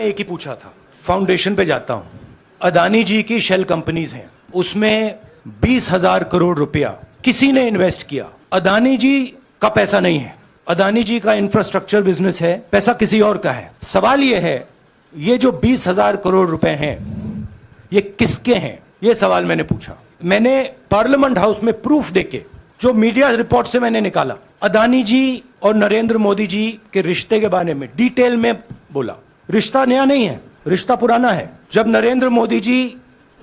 एक ही पूछा था, फाउंडेशन पे जाता हूं, अदानी जी की शेल कंपनीज हैं, उसमें 20,000 करोड़ रुपया किसी ने इन्वेस्ट किया। अदानी जी का पैसा नहीं है, अदानी जी का इंफ्रास्ट्रक्चर बिजनेस है, पैसा किसी और का है। सवाल यह है, ये जो 20,000 करोड़ रुपए हैं, ये किसके हैं? ये सवाल मैंने पूछा। मैंने पार्लियामेंट हाउस में प्रूफ देके, जो मीडिया रिपोर्ट से मैंने निकाला, अदानी जी और नरेंद्र मोदी जी के रिश्ते के बारे में डिटेल में बोला। रिश्ता नया नहीं है, रिश्ता पुराना है। जब नरेंद्र मोदी जी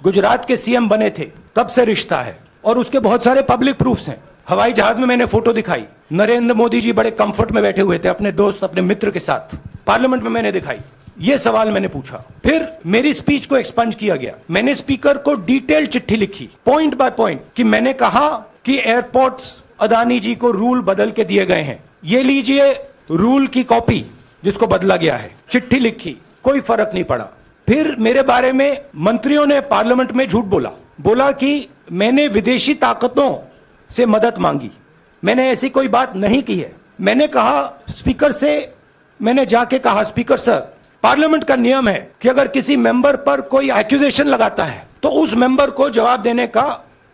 गुजरात के सीएम बने थे तब से रिश्ता है, और उसके बहुत सारे पब्लिक प्रूफ्स हैं। हवाई जहाज में मैंने फोटो दिखाई, नरेंद्र मोदी जी बड़े कंफर्ट में बैठे हुए थे अपने दोस्त, अपने मित्र के साथ। पार्लियामेंट में मैंने दिखाई। ये सवाल मैंने पूछा। फिर मेरी स्पीच को एक्सपंज किया गया। मैंने स्पीकर को डिटेल चिट्ठी लिखी, पॉइंट बाय पॉइंट, कि मैंने कहा कि एयरपोर्ट्स अदानी जी को रूल बदल के दिए गए हैं, ये लीजिए रूल की कॉपी जिसको बदला गया है। चिट्ठी लिखी, कोई फर्क नहीं पड़ा। फिर मेरे बारे में मंत्रियों ने पार्लियामेंट में झूठ बोला कि मैंने विदेशी ताकतों से मदद मांगी। मैंने ऐसी कोई बात नहीं की है। मैंने कहा स्पीकर से, मैंने जाके कहा, स्पीकर सर, पार्लियामेंट का नियम है कि अगर किसी मेंबर पर कोई एक्यूजेशन लगाता है तो उस मेंबर को जवाब देने का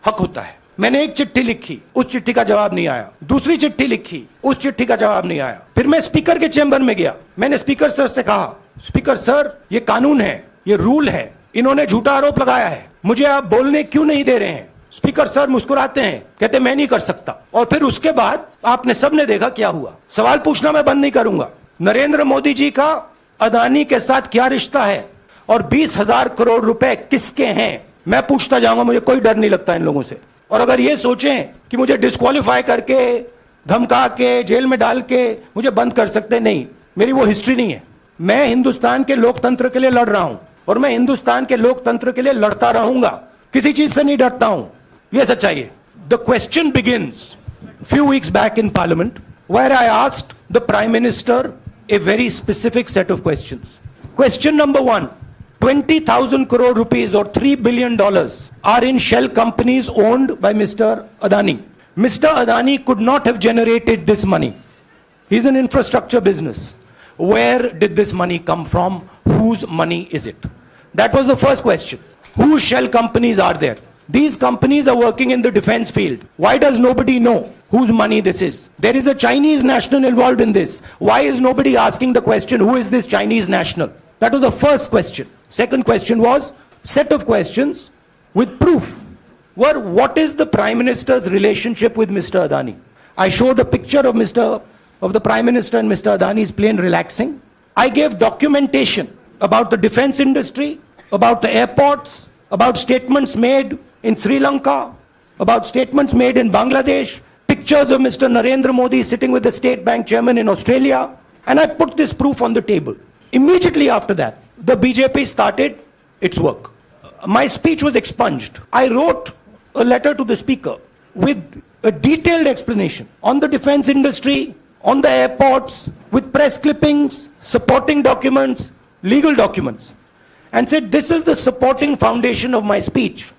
हक होता है। मैंने एक चिट्ठी लिखी, उस चिट्ठी का जवाब नहीं आया। दूसरी चिट्ठी लिखी, उस चिट्ठी का जवाब नहीं आया। फिर मैं स्पीकर के चेंबर में गया। मैंने स्पीकर सर से कहा, स्पीकर सर, ये कानून है, ये रूल है, इन्होंने झूठा आरोप लगाया है, मुझे आप बोलने क्यों नहीं दे रहे हैं? स्पीकर सर मुस्कुराते हैं, कहते मैं नहीं कर सकता। और फिर उसके बाद आपने सबने देखा क्या हुआ। सवाल पूछना मैं बंद नहीं करूंगा। नरेंद्र मोदी जी का अदानी के साथ क्या रिश्ता है और 20,000 करोड़ रुपए किसके हैं, मैं पूछता जाऊंगा। मुझे कोई डर नहीं लगता इन लोगों से। और अगर ये सोचें कि मुझे डिस्क्वालीफाई करके, धमका के, जेल में डाल के मुझे बंद कर सकते, नहीं, मेरी वो हिस्ट्री नहीं है। मैं हिंदुस्तान के लोकतंत्र के लिए लड़ रहा हूं और मैं हिंदुस्तान के लोकतंत्र के लिए लड़ता रहूंगा, किसी चीज से नहीं डरता हूं। यह सच्चाई है। The question begins few weeks back in parliament where I asked the prime minister a very specific set of questions. Question number 1, 20,000 crore rupees or $3 billion are in shell companies owned by Mr. Adani. Mr. Adani could not have generated this money. He's an infrastructure business. Where did this money come from? Whose money is it? That was the first question. Whose shell companies are there? These companies are working in the defense field. Why does nobody know whose money this is? There is a Chinese national involved in this. Why is nobody asking the question, who is this Chinese national? That was the first question. Second question was, set of questions with proof were, what is the Prime Minister's relationship with Mr. Adani? I showed a picture of the Prime Minister and Mr. Adani's plane relaxing. I gave documentation about the defense industry, about the airports, about statements made in Sri Lanka, about statements made in Bangladesh, pictures of Mr. Narendra Modi sitting with the State Bank chairman in Australia, and I put this proof on the table. Immediately after that, the BJP started its work. My speech was expunged. I wrote a letter to the speaker with a detailed explanation on the defense industry, on the airports, with press clippings, supporting documents, legal documents, and said, this is the supporting foundation of my speech.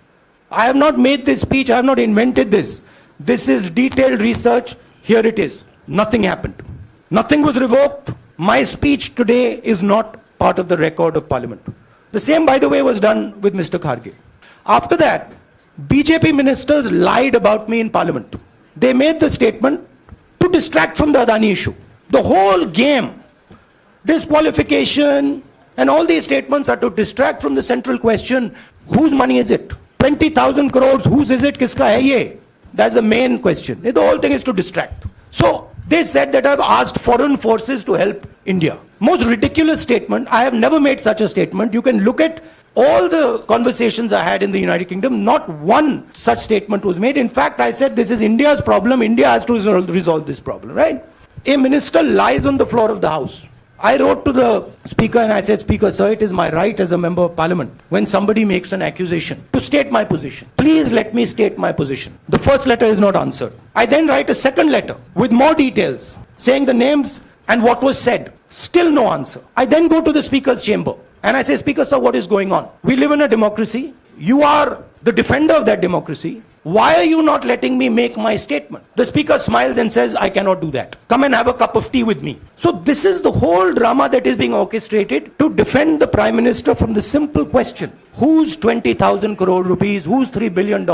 I have not made this speech, I have not invented this. This is detailed research, here it is. Nothing happened. Nothing was revoked. My speech today is not part of the record of Parliament. The same, by the way, was done with Mr. Kharge. After that, BJP ministers lied about me in Parliament. They made the statement to distract from the Adani issue. The whole game, disqualification, and all these statements are to distract from the central question, whose money is it? 20,000 crores, whose is it? Kiska hai ye? That's the main question. The whole thing is to distract. So they said that I've asked foreign forces to help India. Most ridiculous statement. I have never made such a statement. You can look at all the conversations I had in the United Kingdom. Not one such statement was made. In fact, I said this is India's problem. India has to resolve this problem, right? A minister lies on the floor of the House. I wrote to the speaker and I said, Speaker, sir, it is my right as a member of parliament, when somebody makes an accusation, to state my position. Please let me state my position. The first letter is not answered. I then write a second letter with more details, saying the names and what was said. Still no answer. I then go to the speaker's chamber and I say, Speaker, sir, what is going on? We live in a democracy. You are the defender of that democracy. Why are you not letting me make my statement? The speaker smiles and says, I cannot do that. Come and have a cup of tea with me. So this is the whole drama that is being orchestrated to defend the Prime Minister from the simple question. Whose 20,000 crore rupees, whose $3 billion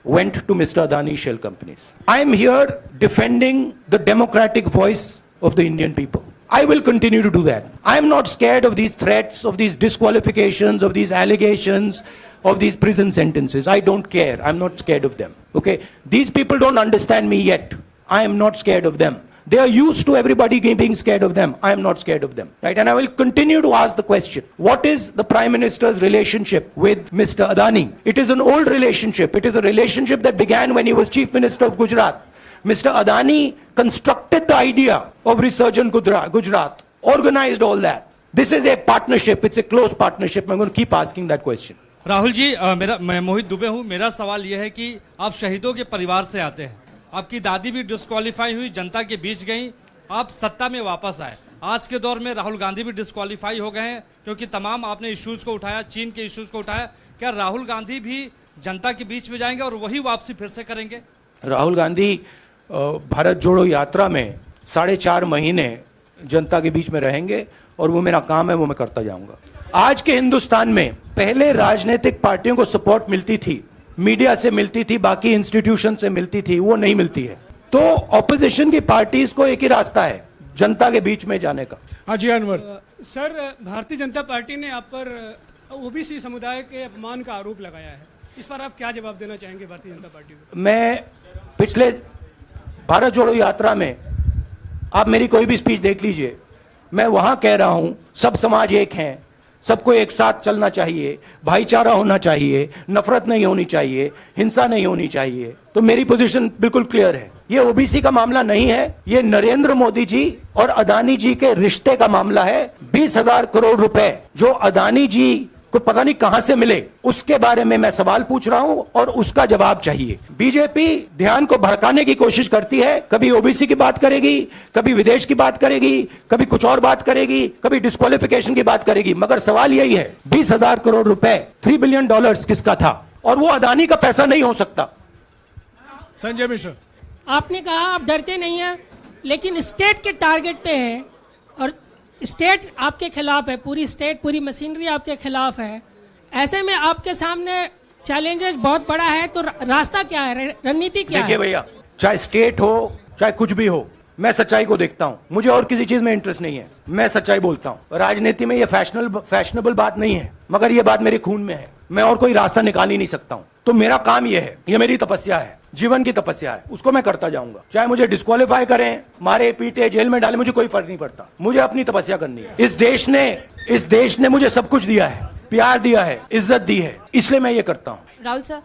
went to Mr. Adani's shell companies? I am here defending the democratic voice of the Indian people. I will continue to do that. I am not scared of these threats, of these disqualifications, of these allegations, of these prison sentences. I don't care. I'm not scared of them. Okay? These people don't understand me yet. I am not scared of them. They are used to everybody being scared of them. I am not scared of them. Right? And I will continue to ask the question, what is the Prime Minister's relationship with Mr. Adani? It is an old relationship. It is a relationship that began when he was Chief Minister of Gujarat. Mr. Adani constructed the idea of Resurgent Gujarat, organized all that. This is a partnership. It's a close partnership. I'm going to keep asking that question. Rahul ji, मैं मोहित दुबे हूं। मेरा सवाल यह है कि आप शहीदों के परिवार से आते हैं। आपकी दादी भी डिस्क्वालीफाई हुई, जनता के बीच गई, आप सत्ता में वापस आए। आज के दौर में राहुल गांधी भी डिस्क्वालीफाई हो गए हैं क्योंकि तमाम आपने इश्यूज को उठाया, चीन के इश्यूज को उठाया। क्या राहुल गांधी भी जनता के बीच में जाएंगे और वही वापसी फिर से करेंगे? राहुल गांधी भारत जोड़ो यात्रा में 4.5 महीने जनता के बीच में रहेंगे और वो मेरा काम है, वो मैं करता जाऊंगा। आज के हिंदुस्तान में पहले राजनीतिक पार्टियों को सपोर्ट मिलती थी, मीडिया से मिलती थी, बाकी इंस्टीट्यूशन से मिलती थी, वो नहीं मिलती है। तो ऑपोजिशन की पार्टीज को एक ही रास्ता है, जनता के बीच में जाने का। हाजी अनवर सर, भारतीय जनता पार्टी ने आप पर ओबीसी समुदाय के अपमान का आरोप लगाया है। इस पर आप क्या जवाब देना चाहेंगे भारतीय जनता पार्टी को? मैं पिछले भारत जोड़ो यात्रा में आप मेरी कोई भी स्पीच देख लीजिए, मैं वहां कह रहा हूं सब समाज एक हैं, सबको एक साथ चलना चाहिए, भाईचारा होना चाहिए, नफरत नहीं होनी चाहिए, हिंसा नहीं होनी चाहिए। तो मेरी पोजीशन बिल्कुल क्लियर है। ये ओबीसी का मामला नहीं है, ये नरेंद्र मोदी जी और अदानी जी के रिश्ते का मामला है। 20,000 करोड़ रुपए जो अदानी जी को पता नहीं कहां से मिले, उसके बारे में मैं सवाल पूछ रहा हूं और उसका जवाब चाहिए। बीजेपी ध्यान को भड़काने की कोशिश करती है, कभी ओबीसी की बात करेगी, कभी विदेश की बात करेगी, कभी कुछ और बात करेगी, कभी डिस्क्वालिफिकेशन की बात करेगी, मगर सवाल यही है 20,000 करोड़ रुपए, $3 बिलियन किसका था? और वो अदानी का पैसा नहीं हो सकता। संजय मिश्र, आपने कहा आप डरते नहीं हैं, लेकिन स्टेट के टारगेट पे हैं और स्टेट आपके खिलाफ है, पूरी स्टेट, पूरी मशीनरी आपके खिलाफ है। ऐसे में आपके सामने चैलेंजेस बहुत बड़ा है, तो रास्ता क्या है, रणनीति क्या है? देखिए भैया, चाहे स्टेट हो चाहे कुछ भी हो, मैं सच्चाई को देखता हूं। मुझे और किसी चीज में इंटरेस्ट नहीं है, मैं सच्चाई बोलता हूं। राजनीति में ये फैशनेबल बात नहीं है, मगर ये बात मेरे खून में है। मैं और कोई रास्ता निकाल ही नहीं सकता हूं। तो मेरा काम ये है, ये मेरी तपस्या है, जीवन की तपस्या है, उसको मैं करता जाऊंगा। चाहे मुझे डिस्क्वालीफाई करें, मारे पीटे, जेल में डाले, मुझे कोई फर्क नहीं पड़ता। मुझे अपनी तपस्या करनी है। इस देश ने मुझे सब कुछ दिया है, प्यार दिया है, इज्जत दी है, इसलिए मैं ये करता हूं। राहुल सर,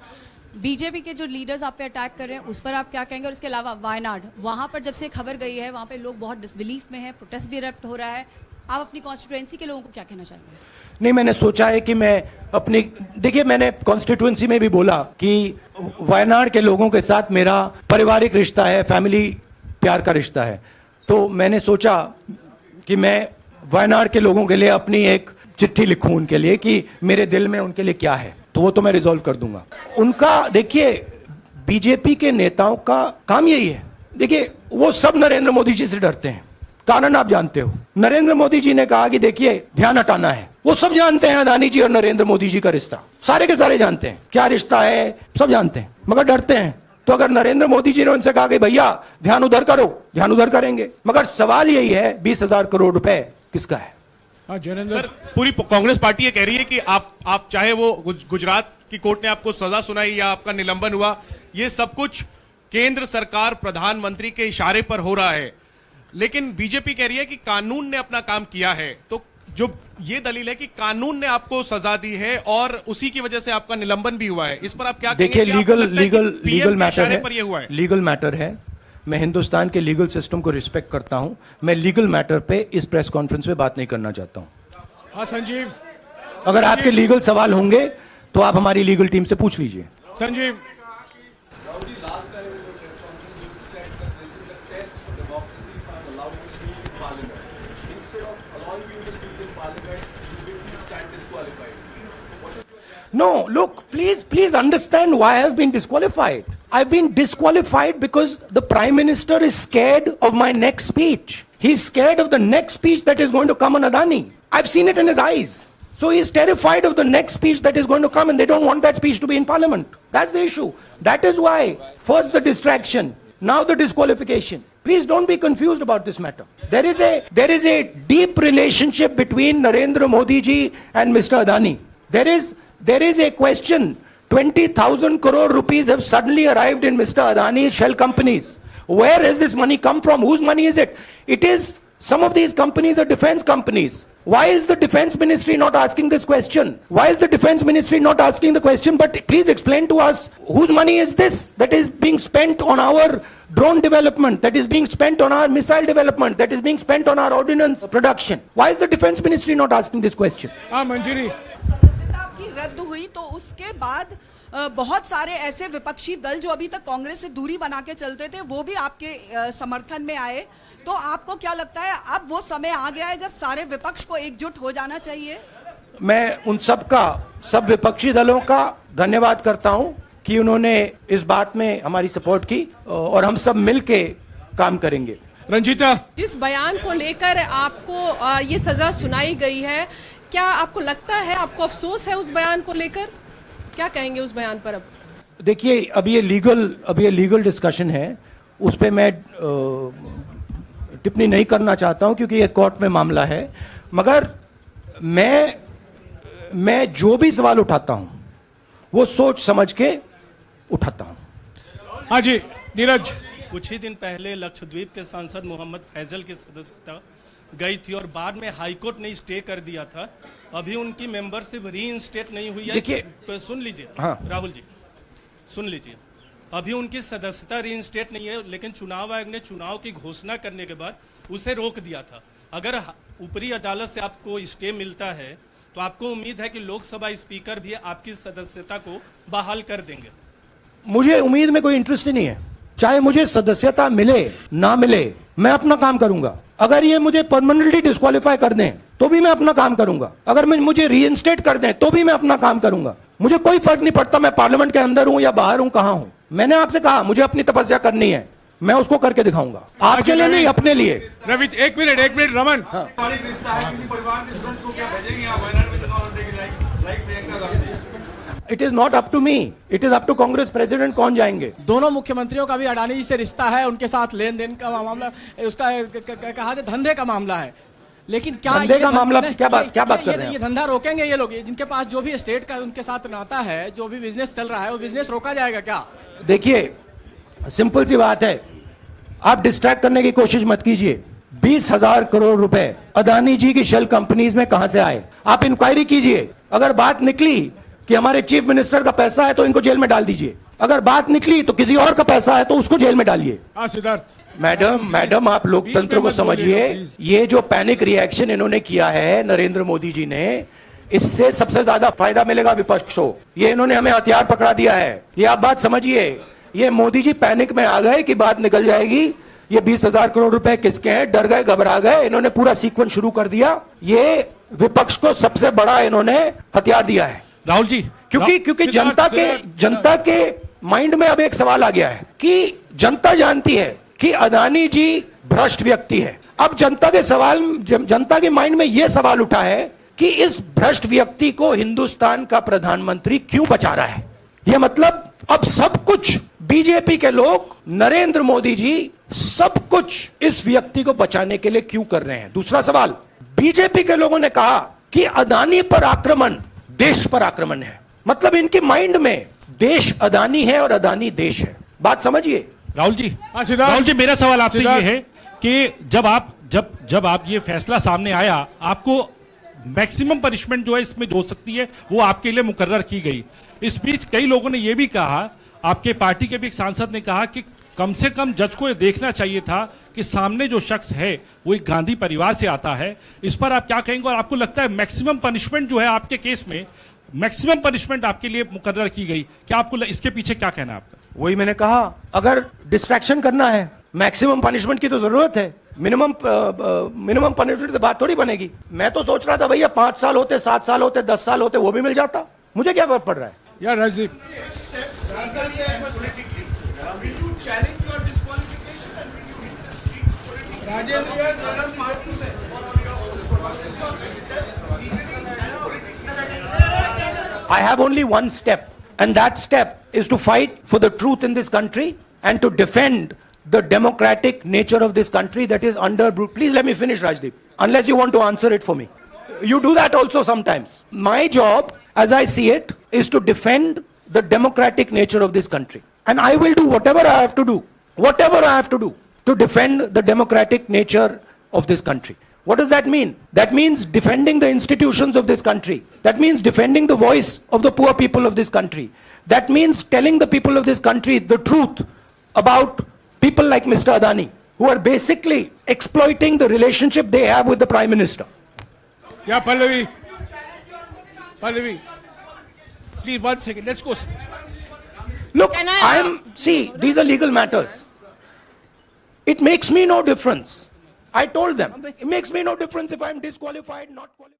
बीजेपी के जो लीडर्स आप पे अटैक कर रहे हैं उस पर आप क्या कहेंगे? और इसके अलावा वायनाड, वहां पर जब से खबर गई है वहां पे लोग बहुत डिसबिलीफ में है, प्रोटेस्ट भी इरप्ट हो रहा है, आप अपनी कॉन्स्टिट्यूएंसी के लोगों को क्या कहना चाहेंगे? नहीं, मैंने सोचा है कि मैं अपनी, देखिए मैंने कॉन्स्टिट्यूएंसी में भी बोला कि वायनाड के लोगों के साथ मेरा पारिवारिक रिश्ता है, फैमिली प्यार का रिश्ता है। तो मैंने सोचा कि मैं वायनाड के लोगों के लिए अपनी एक चिट्ठी लिखूं उनके लिए कि मेरे दिल में उनके लिए क्या है, तो वो तो मैं रिजॉल्व कर दूंगा। उनका, देखिए बीजेपी के नेताओं का काम यही है। देखिए वो सब नरेंद्र मोदी जी से डरते हैं, कारण आप जानते हो। नरेंद्र मोदी जी ने कहा कि देखिए ध्यान हटाना है, वो सब जानते हैं अदानी जी और नरेंद्र मोदी जी का रिश्ता, सारे के सारे जानते हैं क्या रिश्ता है, सब जानते हैं, मगर डरते हैं। तो अगर नरेंद्र मोदी जी ने उनसे कहा कि भैया ध्यान उधर करो, ध्यान उधर करेंगे। मगर सवाल यही है 20,000 करोड़ रुपए किसका है? सर, पूरी कांग्रेस पार्टी ये कह रही है कि आप चाहे वो गुजरात की कोर्ट ने आपको सजा सुनाई या आपका निलंबन हुआ, ये सब कुछ केंद्र सरकार प्रधानमंत्री के इशारे पर हो रहा है। लेकिन बीजेपी कह रही है कि कानून ने अपना काम किया है। तो जो ये दलील है कि कानून ने आपको सजा दी है और उसी की वजह से आपका निलंबन भी हुआ है, इस पर आप क्या कहेंगे? देखिए लीगल मैटर है, पर ये हुआ है। लीगल मैटर है। मैं हिंदुस्तान के लीगल सिस्टम को रिस्पेक्ट करता हूं। मैं लीगल मैटर पे इस प्रेस कॉन्फ्रेंस में बात नहीं करना चाहता हूं। हाँ संजीव, अगर आपके लीगल सवाल होंगे तो आप हमारी लीगल टीम से पूछ लीजिए। Sanjeev, No, look, please understand why I have been disqualified. I've been disqualified because the Prime Minister is scared of my next speech. He's scared of the next speech that is going to come on Adani. I've seen it in his eyes. So he's terrified of the next speech that is going to come, and they don't want that speech to be in Parliament. That's the issue. That is why, first the distraction, now the disqualification. Please don't be confused about this matter. There is a deep relationship between Narendra Modi ji and Mr. Adani. There is a question. 20,000 crore rupees have suddenly arrived in Mr. Adani's shell companies. Where has this money come from? Whose money is it? It is, some of these companies are defense companies. Why is the defense ministry not asking this question? Why is the defense ministry not asking the question? But please explain to us, whose money is this that is being spent on our drone development, that is being spent on our missile development, that is being spent on our ordnance production? Why is the defense ministry not asking this question? Manjari. सदस्यता की रद्द हुई तो उसके बाद बहुत सारे ऐसे विपक्षी दल जो अभी तक कांग्रेस से दूरी बना के चलते थे वो भी आपके समर्थन में आए। तो आपको क्या लगता है अब वो समय आ गया है जब सारे विपक्ष को एकजुट हो जाना चाहिए? मैं उन सब विपक्षी दलों का धन्यवाद करता हूं कि उन्होंने इस बात में हमारी सपोर्ट की और हम सब मिलके काम करेंगे। रंजीता। जिस बयान को लेकर आपको ये सजा सुनाई गई है, क्या आपको लगता है, आपको अफसोस है उस बयान को लेकर? क्या कहेंगे उस बयान पर? अब देखिए, अब ये लीगल डिस्कशन है, उस पे मैं टिप्पणी नहीं करना चाहता हूं क्योंकि ये कोर्ट में मामला है। मगर मैं जो भी सवाल उठाता हूं वो सोच समझ के उठाता हूं। हाँ जी, नीरज। कुछ ही दिन पहले लक्षद्वीप के सांसद मोहम्मद फैजल की सदस्यता गई थी और बाद में हाईकोर्ट ने स्टे कर दिया था। अभी उनकी मेंबरशिप रीइंस्टेट नहीं हुई है। देखिए, सुन लीजिए। हाँ। राहुल जी सुन लीजिए, अभी उनकी सदस्यता रीइंस्टेट नहीं है, लेकिन चुनाव आयोग ने चुनाव की घोषणा करने के बाद उसे रोक दिया था। अगर ऊपरी अदालत से आपको स्टे मिलता है तो आपको उम्मीद है कि लोकसभा स्पीकर भी आपकी सदस्यता को बहाल कर देंगे? मुझे उम्मीद में कोई इंटरेस्ट ही नहीं है। चाहे मुझे सदस्यता मिले ना मिले, मैं अपना काम करूंगा। अगर ये मुझे परमानेंटली डिस्क्वालीफाई कर दें तो भी मैं अपना काम करूंगा। अगर मुझे रीइंस्टेट कर दें तो भी मैं अपना काम करूंगा। मुझे कोई फर्क नहीं पड़ता मैं पार्लियामेंट के अंदर हूं या बाहर हूं, कहां हूं। मैंने आपसे कहा मुझे अपनी तपस्या करनी है, मैं उसको करके दिखाऊंगा। आपके लिए नहीं, अपने लिए। रवि, एक मिनट रमन। हाँ। It is not up to me, it is up to Congress president कौन जाएंगे। दोनों मुख्यमंत्रियों का भी अडानी जी से रिश्ता है, उनके साथ लेन देन का मामला, उसका कहा धंधे का मामला है। लेकिन क्या धंधे का मामला क्या बात कर रहे हैं? ये धंधा रोकेंगे ये लोग? जिनके पास जो भी स्टेट का उनके साथ नाता है, जो भी बिजनेस चल रहा है, वो बिजनेस रोका जाएगा क्या? देखिए, सिंपल सी बात है, आप डिस्ट्रैक्ट करने की कोशिश मत कीजिए। 20,000 करोड़ रुपए अदानी जी की शेल कंपनीज में कहां से आए? आप इंक्वायरी कीजिए। अगर बात निकली कि हमारे चीफ मिनिस्टर का पैसा है तो इनको जेल में डाल दीजिए। अगर बात निकली तो किसी और का पैसा है तो उसको जेल में डालिए। मैडम आप लोकतंत्र को समझिए। ये जो पैनिक रिएक्शन इन्होंने किया है नरेंद्र मोदी जी ने, इससे सबसे ज्यादा फायदा मिलेगा विपक्ष को। ये इन्होंने हमें हथियार पकड़ा दिया है। ये आप बात समझिए। ये मोदी जी पैनिक में आ गए कि बात निकल जाएगी, ये 20,000 करोड़ रुपए किसके हैं, डर गए, घबरा गए, इन्होंने पूरा सीक्वेंस शुरू कर दिया। ये विपक्ष को सबसे बड़ा इन्होंने हथियार दिया है। राहुल जी, क्योंकि जनता के माइंड में अब एक सवाल आ गया है कि जनता जानती है कि अदानी जी भ्रष्ट व्यक्ति है। अब जनता के माइंड में यह सवाल उठा है कि इस भ्रष्ट व्यक्ति को हिंदुस्तान का प्रधानमंत्री क्यों बचा रहा है। यह मतलब अब सब कुछ बीजेपी के लोग, नरेंद्र मोदी जी सब कुछ इस व्यक्ति को बचाने के लिए क्यों कर रहे हैं। दूसरा सवाल, बीजेपी के लोगों ने कहा कि अदानी पर आक्रमण देश पर आक्रमण है। मतलब इनके माइंड में देश अदानी है और अदानी देश है। बात समझिए। राहुल जी, मेरा सवाल आपसे ये है कि जब आप ये फैसला सामने आया, आपको मैक्सिमम पनिशमेंट जो है इसमें जो हो सकती है वो आपके लिए मुकर्रर की गई। इस बीच कई लोगों ने ये भी कहा, आपके पार्टी के भी एक सांसद ने कहा कि कम से कम जज को ये देखना चाहिए था कि सामने जो शख्स है वो एक गांधी परिवार से आता है। इस पर आप क्या कहेंगे? और आपको लगता है मैक्सिमम पनिशमेंट जो है आपके केस में, मैक्सिमम पनिशमेंट आपके लिए मुकर्रर की गई, क्या आपको इसके पीछे क्या कहना है आपका? वही मैंने कहा, अगर डिस्ट्रैक्शन करना है, मैक्सिमम पनिशमेंट की तो जरूरत है। मिनिमम पनिशमेंट से बात थोड़ी बनेगी। मैं तो सोच रहा था भैया 5 साल होते, 7 साल होते, 10 साल होते, वो भी मिल जाता। मुझे क्या फर्क पड़ रहा है? या Rajdeep I have only one step, and that step is to fight for the truth in this country and to defend the democratic nature of this country that is under. Please let me finish, Rajdeep, unless you want to answer it for me. You do that also sometimes. My job, as I see it, is to defend the democratic nature of this country. And I will do whatever I have to do, to defend the democratic nature of this country. What does that mean? That means defending the institutions of this country. That means defending the voice of the poor people of this country. That means telling the people of this country the truth about people like Mr. Adani, who are basically exploiting the relationship they have with the Prime Minister. या Pallavi please 1 second, let's go. Look, see, these are legal matters. It makes me no difference. I told them, it makes me no difference if I'm disqualified, not qualified.